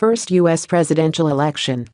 First U.S. presidential election.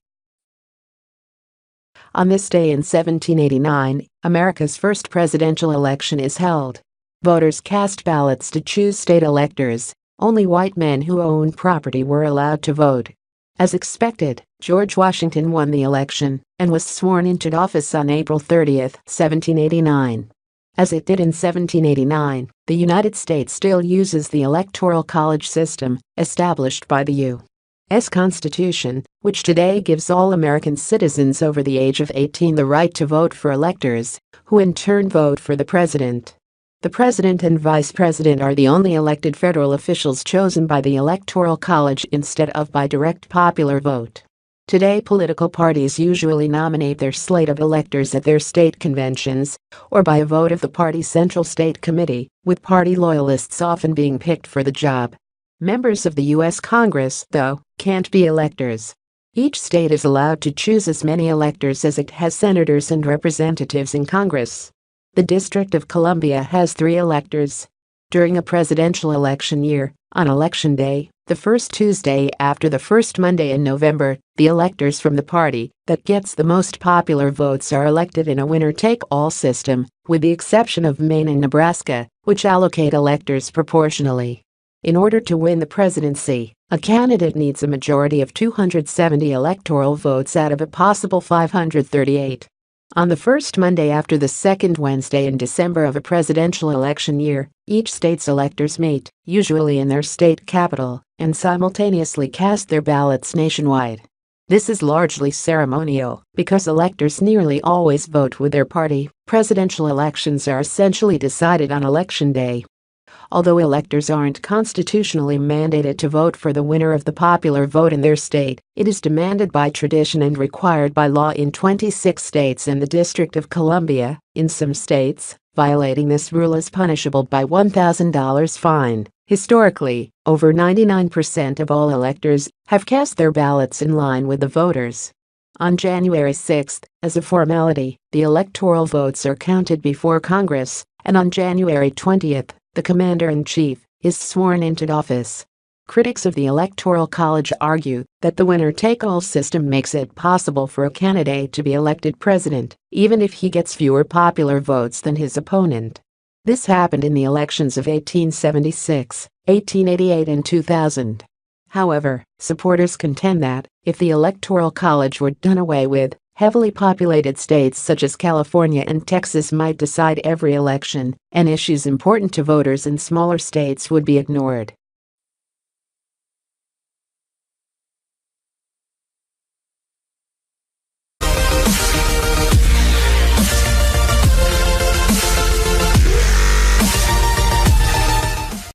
On this day in 1789, America's first presidential election is held. Voters cast ballots to choose state electors. Only white men who owned property were allowed to vote. As expected, George Washington won the election and was sworn into office on April 30, 1789. As it did in 1789, the United States still uses the Electoral College system, established by the U.S. Constitution, which today gives all American citizens over the age of 18 the right to vote for electors, who in turn vote for the president. The president and vice president are the only elected federal officials chosen by the Electoral College instead of by direct popular vote. Today, political parties usually nominate their slate of electors at their state conventions or by a vote of the party's Central State Committee, with party loyalists often being picked for the job. Members of the U.S. Congress, though, can't be electors. Each state is allowed to choose as many electors as it has senators and representatives in Congress. The District of Columbia has 3 electors. During a presidential election year, on Election Day, the first Tuesday after the first Monday in November, the electors from the party that gets the most popular votes are elected in a winner-take-all system, with the exception of Maine and Nebraska, which allocate electors proportionally. In order to win the presidency, a candidate needs a majority of 270 electoral votes out of a possible 538. On the first Monday after the second Wednesday in December of a presidential election year, each state's electors meet, usually in their state capital, and simultaneously cast their ballots nationwide. This is largely ceremonial because electors nearly always vote with their party. Presidential elections are essentially decided on Election Day. Although electors aren't constitutionally mandated to vote for the winner of the popular vote in their state, it is demanded by tradition and required by law in 26 states and the District of Columbia. In some states, violating this rule is punishable by $1,000 fine. Historically, over 99% of all electors have cast their ballots in line with the voters. On January 6, as a formality, the electoral votes are counted before Congress, and on January 20, the commander-in-chief is sworn into office. Critics of the Electoral College argue that the winner-take-all system makes it possible for a candidate to be elected president, even if he gets fewer popular votes than his opponent. This happened in the elections of 1876, 1888 and 2000. However, supporters contend that, if the Electoral College were done away with, heavily populated states such as California and Texas might decide every election, and issues important to voters in smaller states would be ignored.